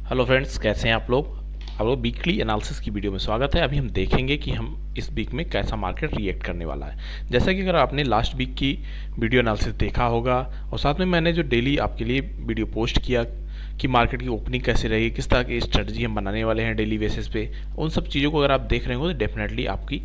Hello friends, कैसे हैं आप लोग। वीकली एनालिसिस की वीडियो में स्वागत है। अभी हम देखेंगे कि हम इस वीक में कैसा मार्केट रिएक्ट करने वाला है। जैसा कि अगर आपने लास्ट वीक की वीडियो एनालिसिस देखा होगा और साथ में मैंने जो डेली आपके लिए वीडियो पोस्ट किया कि मार्केट की ओपनिंग कैसे रहेगी, किस तरह की स्ट्रेटजी हम बनाने वाले हैं डेली बेसिस पे, उन सब चीज़ों को अगर आप देख रहे हो तो डेफिनेटली आपकी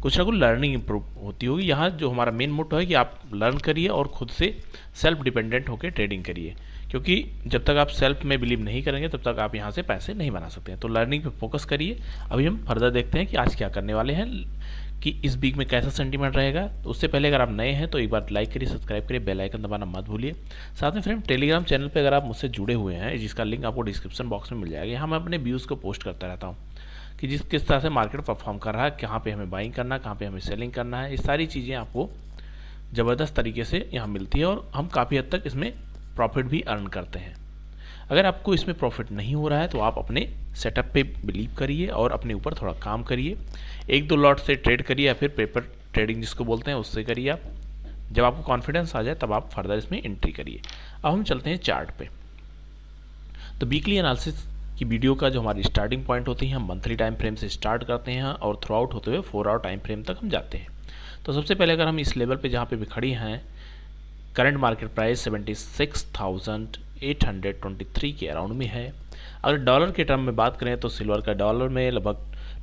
कुछ ना कुछ लर्निंग इंप्रूव होती होगी। यहाँ जो हमारा मेन मोटो है कि आप लर्न करिए और खुद से सेल्फ डिपेंडेंट होकर ट्रेडिंग करिए, क्योंकि जब तक आप सेल्फ में बिलीव नहीं करेंगे तब तक आप यहाँ से पैसे नहीं बना सकते हैं। तो लर्निंग पे फोकस करिए। अभी हम फर्दर देखते हैं कि आज क्या करने वाले हैं, कि इस वीक में कैसा सेंटीमेंट रहेगा। तो उससे पहले अगर आप नए हैं तो एक बार लाइक करिए, सब्सक्राइब करिए, बेल आइकन दबाना मत भूलिए। साथ में फ्रेंड टेलीग्राम चैनल पे अगर आप मुझसे जुड़े हुए हैं, जिसका लिंक आपको डिस्क्रिप्शन बॉक्स में मिल जाएगा, यहाँ मैं अपने व्यूज़ को पोस्ट करता रहता हूँ कि किस तरह से मार्केट परफॉर्म कर रहा है, कहाँ पे हमें बाइंग करना है, कहाँ पे हमें सेलिंग करना है। ये सारी चीज़ें आपको ज़बरदस्त तरीके से यहाँ मिलती है और हम काफ़ी हद तक इसमें प्रॉफिट भी अर्न करते हैं। अगर आपको इसमें प्रॉफिट नहीं हो रहा है तो आप अपने सेटअप पे बिलीव करिए और अपने ऊपर थोड़ा काम करिए। एक दो लॉट से ट्रेड करिए या फिर पेपर ट्रेडिंग जिसको बोलते हैं उससे करिए। आप जब आपको कॉन्फिडेंस आ जाए तब आप फर्दर इसमें एंट्री करिए। अब हम चलते हैं चार्ट पे। तो वीकली एनालिसिस की वीडियो का जो हमारी स्टार्टिंग पॉइंट होती है, हम मंथली टाइम फ्रेम से स्टार्ट करते हैं और थ्रू आउट होते हुए 4 आवर टाइम फ्रेम तक हम जाते हैं। तो सबसे पहले अगर हम इस लेवल पे जहाँ पे भी खड़ी हैं, करंट मार्केट प्राइस 76,823 के अराउंड में है। अगर डॉलर के टर्म में बात करें तो सिल्वर का डॉलर में लगभग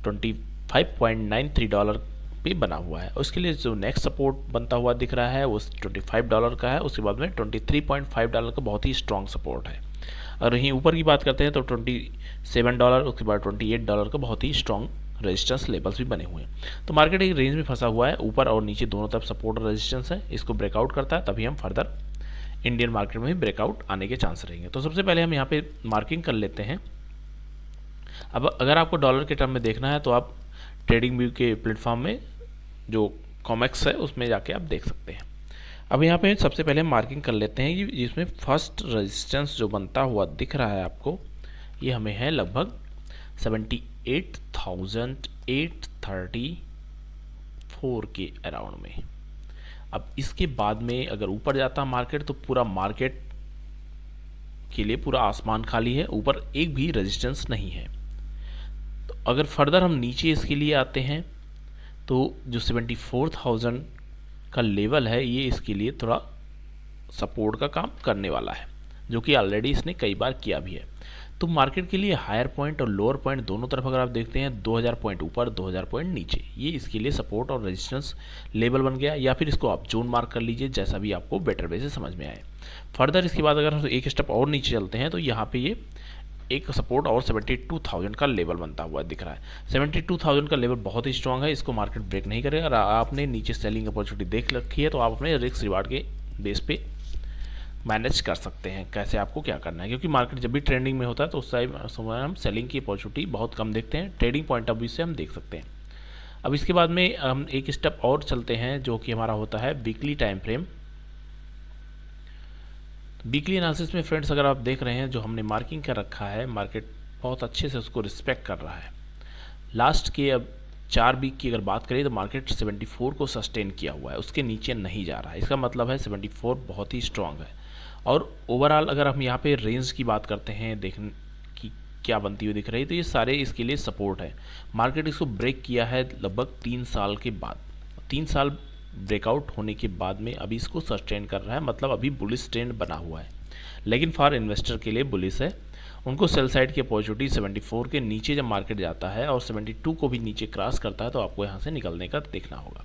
25.93 डॉलर पे बना हुआ है। उसके लिए जो नेक्स्ट सपोर्ट बनता हुआ दिख रहा है वो 25 डॉलर का है। उसके बाद में 23.5 डॉलर का बहुत ही स्ट्रॉन्ग सपोर्ट है। अगर यहीं ऊपर की बात करते हैं तो 27 डॉलर, उसके बाद 28 डॉलर का बहुत ही स्ट्रॉन्ग रेजिस्टेंस लेवल्स भी बने हुए हैं। तो मार्केट एक रेंज में फंसा हुआ है, ऊपर और नीचे दोनों तरफ सपोर्ट और रेजिस्टेंस है। इसको ब्रेकआउट करता है तभी हम फर्दर इंडियन मार्केट में भी ब्रेकआउट आने के चांस रहेंगे। तो सबसे पहले हम यहाँ पे मार्किंग कर लेते हैं। अब अगर आपको डॉलर के टर्म में देखना है तो आप ट्रेडिंग व्यू के प्लेटफॉर्म में जो कॉमेक्स है उसमें जाके आप देख सकते हैं। अब यहाँ पे सबसे पहले हम मार्किंग कर लेते हैं कि जिसमें फर्स्ट रेजिस्टेंस जो बनता हुआ दिख रहा है आपको, ये हमें है लगभग 78,834 के अराउंड में। अब इसके बाद में अगर ऊपर जाता मार्केट तो पूरा मार्केट के लिए पूरा आसमान खाली है, ऊपर एक भी रेजिस्टेंस नहीं है। तो अगर फर्दर हम नीचे इसके लिए आते हैं तो जो 74,000 का लेवल है ये इसके लिए थोड़ा सपोर्ट का काम करने वाला है, जो कि ऑलरेडी इसने कई बार किया भी है। तो मार्केट के लिए हायर पॉइंट और लोअर पॉइंट दोनों तरफ अगर आप देखते हैं 2000 पॉइंट ऊपर 2000 पॉइंट नीचे, ये इसके लिए सपोर्ट और रेजिस्टेंस लेवल बन गया। या फिर इसको आप जोन मार्क कर लीजिए, जैसा भी आपको बेटर वे से समझ में आए। फर्दर इसके बाद अगर हम एक स्टेप और नीचे चलते हैं तो यहाँ पे ये एक सपोर्ट और 72,000 का लेवल बनता हुआ दिख रहा है। 72,000 का लेवल बहुत ही स्ट्रांग है, इसको मार्केट ब्रेक नहीं करेगा। अगर आपने नीचे सेलिंग अपॉर्चुनिटी देख रखी है तो आप अपने रिस्क रिवार्ड के बेस पे मैनेज कर सकते हैं कैसे आपको क्या करना है, क्योंकि मार्केट जब भी ट्रेंडिंग में होता है तो उस समय हम सेलिंग की अपॉर्चुनिटी बहुत कम देखते हैं। ट्रेडिंग पॉइंट ऑफ व्यू से हम देख सकते हैं। अब इसके बाद में हम एक स्टेप और चलते हैं जो कि हमारा होता है weekly time frame. Weekly analysis में फ्रेंड्स अगर आप देख रहे हैं जो हमने मार्किंग कर रखा है, मार्केट बहुत अच्छे से उसको रिस्पेक्ट कर रहा है। लास्ट के अब 4 वीक की अगर बात करें तो मार्केट 74 को सस्टेन किया हुआ है, उसके नीचे नहीं जा रहा है। इसका मतलब है 74 बहुत ही स्ट्रांग है। और ओवरऑल अगर हम यहाँ पे रेंज की बात करते हैं, देखने की क्या बनती हुई दिख रही है, तो ये सारे इसके लिए सपोर्ट है। मार्केट इसको ब्रेक किया है लगभग 3 साल के बाद। 3 साल ब्रेकआउट होने के बाद में अभी इसको सस्टेन कर रहा है, मतलब अभी बुलिश ट्रेंड बना हुआ है। लेकिन फॉर इन्वेस्टर के लिए बुलिश है, उनको सेल साइड की अपॉर्चुनिटी 74 के नीचे जब मार्केट जाता है और 72 को भी नीचे क्रॉस करता है तो आपको यहाँ से निकलने का देखना होगा।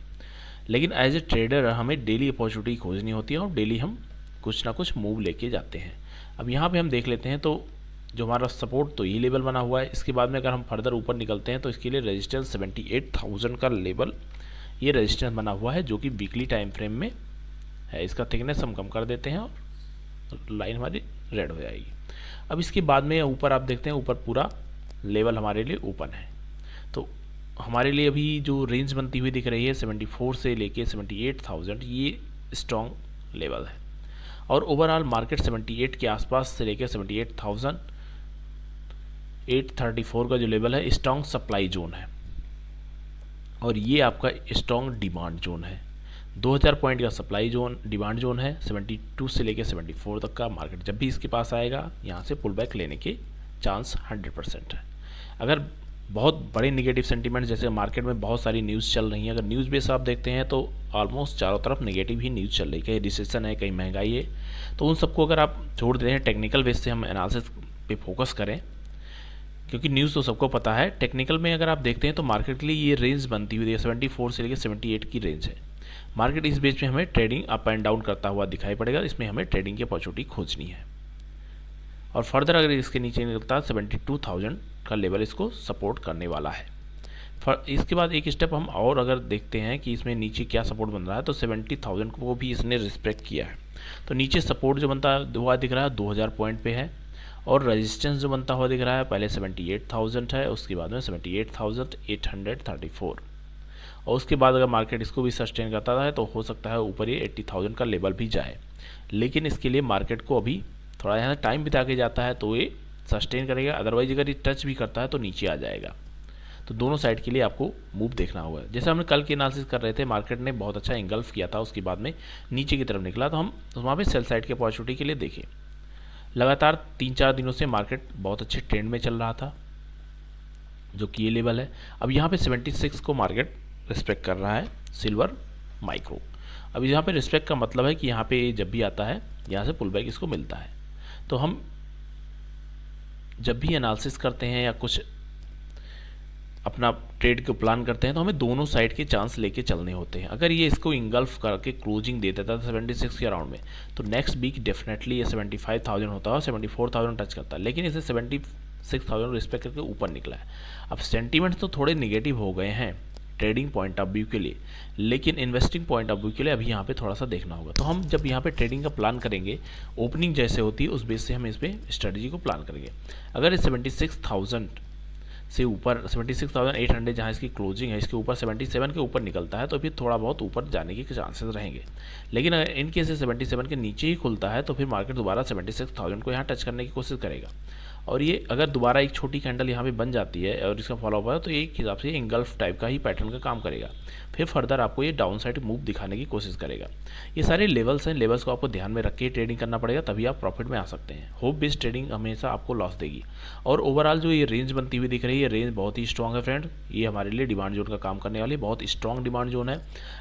लेकिन एज ए ट्रेडर हमें डेली अपॉर्चुनिटी खोजनी होती है और डेली हम कुछ ना कुछ मूव लेके जाते हैं। अब यहाँ पे हम देख लेते हैं तो जो हमारा सपोर्ट तो ये लेवल बना हुआ है। इसके बाद में अगर हम फर्दर ऊपर निकलते हैं तो इसके लिए रेजिस्टेंस 78,000 का लेवल ये रेजिस्टेंस बना हुआ है, जो कि वीकली टाइम फ्रेम में है। इसका थिकनेस हम कम कर देते हैं और लाइन हमारी रेड हो जाएगी। अब इसके बाद में ऊपर आप देखते हैं ऊपर पूरा लेवल हमारे लिए ओपन है। तो हमारे लिए अभी जो रेंज बनती हुई दिख रही है 74 से लेके 78,000, ये स्ट्रॉन्ग लेवल है। और ओवरऑल मार्केट 78 के आसपास से लेकर 78,834 का जो लेवल है स्ट्रॉन्ग सप्लाई जोन है और ये आपका स्ट्रॉन्ग डिमांड जोन है। 2000 पॉइंट का सप्लाई जोन डिमांड जोन है। 72 से लेकर 74 तक का मार्केट जब भी इसके पास आएगा यहाँ से पुल बैक लेने के चांस 100% है। अगर बहुत बड़े निगेटिव सेंटीमेंट, जैसे मार्केट में बहुत सारी न्यूज़ चल रही हैं, अगर न्यूज़ बेस आप देखते हैं तो ऑलमोस्ट चारों तरफ नेगेटिव ही न्यूज़ चल रही है, कहीं रिसेशन है, कहीं महंगाई है, तो उन सबको अगर आप छोड़ देते हैं, टेक्निकल बेस से हम एनालिसिस पे फोकस करें, क्योंकि न्यूज़ तो सबको पता है। टेक्निकल में अगर आप देखते हैं तो मार्केट के लिए ये रेंज बनती हुई है 74 से लेकर 78 की रेंज है। मार्केट इस बेस पे हमें ट्रेडिंग अप एंड डाउन करता हुआ दिखाई पड़ेगा, इसमें हमें ट्रेडिंग की अपॉर्चुनिटी खोजनी है। और फर्दर अगर इसके नीचे निकलता है 72,000 का लेवल इसको सपोर्ट करने वाला है। इसके बाद एक स्टेप हम और अगर देखते हैं कि इसमें नीचे क्या सपोर्ट बन रहा है, तो 70,000 को भी इसने रिस्पेक्ट किया है। तो नीचे सपोर्ट जो बनता हुआ दिख रहा है 2000 पॉइंट पे है, और रेजिस्टेंस जो बनता हुआ दिख रहा है पहले 78,000 है, उसके बाद में 78,834, और उसके बाद अगर मार्केट इसको भी सस्टेन करता है तो हो सकता है ऊपर ये 80,000 का लेवल भी जाए। लेकिन इसके लिए मार्केट को अभी थोड़ा यहाँ टाइम बिता के जाता है तो ये सस्टेन करेगा, अदरवाइज अगर ये टच भी करता है तो नीचे आ जाएगा। तो दोनों साइड के लिए आपको मूव देखना होगा। जैसे हमने कल की एनालिसिस कर रहे थे, मार्केट ने बहुत अच्छा इंगल्फ किया था, उसके बाद में नीचे की तरफ निकला, तो हम वहाँ पे सेल साइड की अपॉर्चुनिटी के लिए देखें। लगातार 3-4 दिनों से मार्केट बहुत अच्छे ट्रेंड में चल रहा था, जो कि ये लेवल है। अब यहाँ पे 76 को मार्केट रिस्पेक्ट कर रहा है, सिल्वर माइक्रो। अब यहाँ पे रिस्पेक्ट का मतलब है कि यहाँ पे जब भी आता है यहाँ से पुल बैक इसको मिलता है। तो हम जब भी एनालिसिस करते हैं या कुछ अपना ट्रेड को प्लान करते हैं तो हमें दोनों साइड के चांस लेके चलने होते हैं। अगर ये इसको इंगल्फ करके क्लोजिंग दे देता था 76 के अराउंड में, तो नेक्स्ट वीक डेफिनेटली ये 75,000 होता है और 74,000 टच करता है, लेकिन इसे 76,000 रिस्पेक्ट करके ऊपर निकला है। अब सेंटीमेंट्स तो थोड़े निगेटिव हो गए हैं ट्रेडिंग पॉइंट ऑफ व्यू के लिए, लेकिन इन्वेस्टिंग पॉइंट ऑफ व्यू के लिए अभी यहाँ पे थोड़ा सा देखना होगा। तो हम जब यहाँ पे ट्रेडिंग का प्लान करेंगे, ओपनिंग जैसे होती है उस बेस से हम इस पर स्ट्रेटजी को प्लान करेंगे। अगर इस 76,000 से ऊपर 76,800 जहाँ इसकी क्लोजिंग है, इसके ऊपर 77 के ऊपर निकलता है तो फिर थोड़ा बहुत ऊपर जाने के चांसेस रहेंगे। लेकिन अगर इन केस 77 के नीचे ही खुलता है तो फिर मार्केट दोबारा 76,000 को यहाँ टच करने की कोशिश करेगा, और ये अगर दोबारा एक छोटी कैंडल यहाँ पे बन जाती है और इसका फॉलोअप है तो एक हिसाब से इंगल्फ टाइप का ही पैटर्न का काम करेगा, फिर फर्दर आपको ये डाउन साइड मूव दिखाने की कोशिश करेगा। ये सारे लेवल्स हैं, लेवल्स को आपको ध्यान में रख के ट्रेडिंग करना पड़ेगा, तभी आप प्रॉफिट में आ सकते हैं। होप बेस्ड ट्रेडिंग हमेशा आपको लॉस देगी। और ओवरऑल जो ये रेंज बनती हुई दिख रही है, रेंज बहुत ही स्ट्रॉन्ग है फ्रेंड, ये हमारे लिए डिमांड जोन का काम करने वाली बहुत स्ट्रॉन्ग डिमांड जोन है।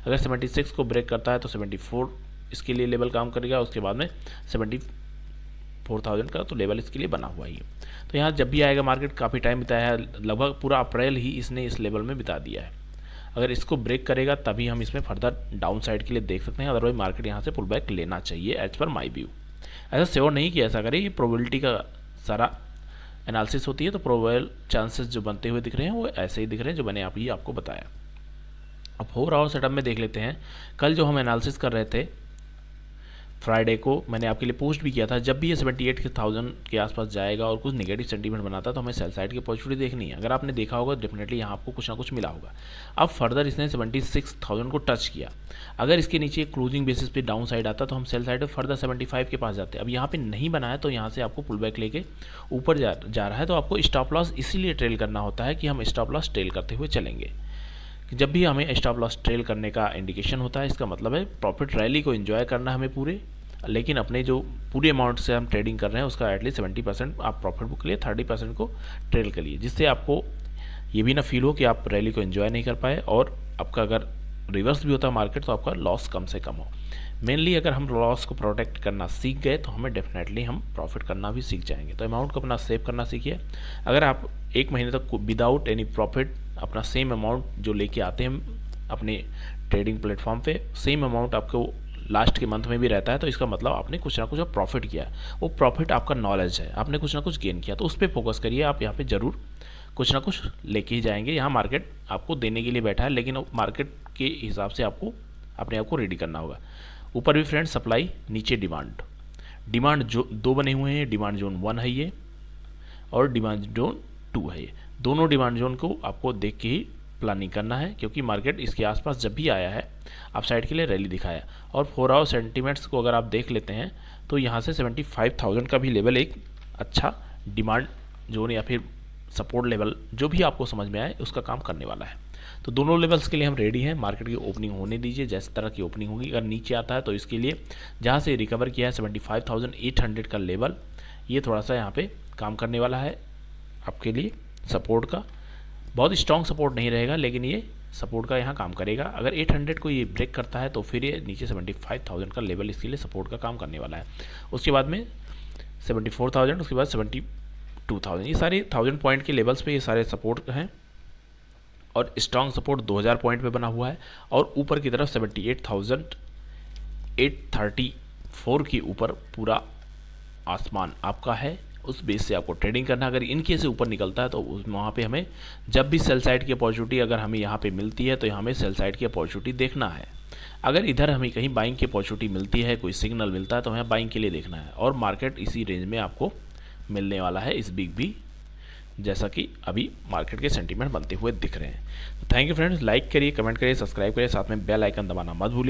अगर 76 को ब्रेक करता है तो 74 इसके लिए लेवल काम करेगा, उसके बाद में 74,000 का तो लेवल इसके लिए बना हुआ ही है। तो यहाँ जब भी आएगा मार्केट, काफ़ी टाइम बिताया है, लगभग पूरा अप्रैल ही इसने इस लेवल में बिता दिया है। अगर इसको ब्रेक करेगा तभी हम इसमें फर्दर डाउन साइड के लिए देख सकते हैं, अदरवाइज मार्केट यहाँ से पुल बैक लेना चाहिए एज पर माई व्यू। ऐसा श्योर नहीं कि ऐसा करें, ये प्रोबेबिलिटी का सारा एनालिसिस होती है, तो प्रोबेबल चांसेस जो बनते हुए दिख रहे हैं वो ऐसे ही दिख रहे हैं जो मैंने अभी आपको बताया। अब 4 आवर सेटअप में देख लेते हैं। कल जो हम एनालिसिस कर रहे थे फ्राइडे को, मैंने आपके लिए पोस्ट भी किया था, जब भी ये 78,000 के आसपास जाएगा और कुछ नेगेटिव सेंटीमेंट बनाता है तो हमें सेल साइड की अपॉर्चुनिटी देखनी है। अगर आपने देखा होगा डेफिनेटली यहाँ आपको कुछ ना कुछ मिला होगा। अब फर्दर इसने 76,000 को टच किया, अगर इसके नीचे क्लोजिंग बेसिस पे डाउन साइड आता तो हम सेल साइड फर्दर 75 के पास जाते हैं। अब यहाँ पे नहीं बना है तो यहाँ से आपको पुल बैक लेके ऊपर जा रहा है, तो आपको स्टॉप लॉस इसीलिए ट्रेल करना होता है कि हम स्टॉप लॉस ट्रेल करते हुए चलेंगे। जब भी हमें स्टॉप लॉस ट्रेल करने का इंडिकेशन होता है, इसका मतलब है प्रॉफिट रैली को एंजॉय करना हमें पूरे, लेकिन अपने जो पूरे अमाउंट से हम ट्रेडिंग कर रहे हैं उसका एटलीस्ट 70% आप प्रॉफिट बुक के लिए, 30% को ट्रेल करिए, जिससे आपको ये भी ना फील हो कि आप रैली को एंजॉय नहीं कर पाए और आपका अगर रिवर्स भी होता है मार्केट तो आपका लॉस कम से कम हो। मेनली अगर हम लॉस को प्रोटेक्ट करना सीख गए तो हमें डेफिनेटली हम प्रॉफिट करना भी सीख जाएंगे। तो अमाउंट को अपना सेव करना सीखिए। अगर आप 1 महीने तक विदाउट एनी प्रॉफिट अपना सेम अमाउंट जो लेके आते हैं अपने ट्रेडिंग प्लेटफॉर्म पे, सेम अमाउंट आपको लास्ट के मंथ में भी रहता है, तो इसका मतलब आपने कुछ ना कुछ प्रॉफिट किया। वो प्रॉफिट आपका नॉलेज है, आपने कुछ ना कुछ गेन किया, तो उस पर फोकस करिए। आप यहाँ पे ज़रूर कुछ ना कुछ लेके ही जाएंगे। यहाँ मार्केट आपको देने के लिए बैठा है, लेकिन मार्केट के हिसाब से आपको अपने आप को रेडी करना होगा। ऊपर भी फ्रेंड सप्लाई, नीचे डिमांड जो 2 बने हुए हैं, डिमांड जोन 1 है ये और डिमांड जोन 2 है ये। दोनों डिमांड जोन को आपको देख के ही प्लानिंग करना है, क्योंकि मार्केट इसके आसपास जब भी आया है अप साइड के लिए रैली दिखाया। और 4 आवर सेंटीमेंट्स को अगर आप देख लेते हैं तो यहाँ से 75,000 का भी लेवल एक अच्छा डिमांड जोन या फिर सपोर्ट लेवल जो भी आपको समझ में आए उसका काम करने वाला है। तो दोनों लेवल्स के लिए हम रेडी हैं। मार्केट की ओपनिंग होने दीजिए, जैसे तरह की ओपनिंग होगी। अगर नीचे आता है तो इसके लिए जहाँ से रिकवर किया है 75,800 का लेवल, ये थोड़ा सा यहाँ पे काम करने वाला है। आपके लिए सपोर्ट का, बहुत स्ट्रॉन्ग सपोर्ट नहीं रहेगा लेकिन ये सपोर्ट का यहाँ काम करेगा। अगर 800 को ये ब्रेक करता है तो फिर ये नीचे 75,000 का लेवल इसके लिए सपोर्ट का काम करने वाला है। उसके बाद में 74,000, उसके बाद 72,000, ये सारे 1000 पॉइंट के लेवल्स पे ये सारे सपोर्ट हैं और स्ट्रॉन्ग सपोर्ट 2000 पॉइंट पे बना हुआ है। और ऊपर की तरफ 78,834 के ऊपर पूरा आसमान आपका है, उस बेस से आपको ट्रेडिंग करना। अगर इनके से ऊपर निकलता है तो वहाँ पे हमें जब भी सेल साइड की अपॉर्चुनिटी अगर हमें यहाँ पे मिलती है तो यहाँ हमें सेल साइड की अपॉर्चुनिटी देखना है। अगर इधर हमें कहीं बाइंग की अपॉर्चुनिटी मिलती है, कोई सिग्नल मिलता है तो हमें बाइंग के लिए देखना है। और मार्केट इसी रेंज में आपको मिलने वाला है इस वीक भी, जैसा कि अभी मार्केट के सेंटीमेंट बनते हुए दिख रहे हैं। तो थैंक यू फ्रेंड्स, लाइक करिए, कमेंट करिए, सब्सक्राइब करिए, साथ में बेल आइकन दबाना मत भूलिए।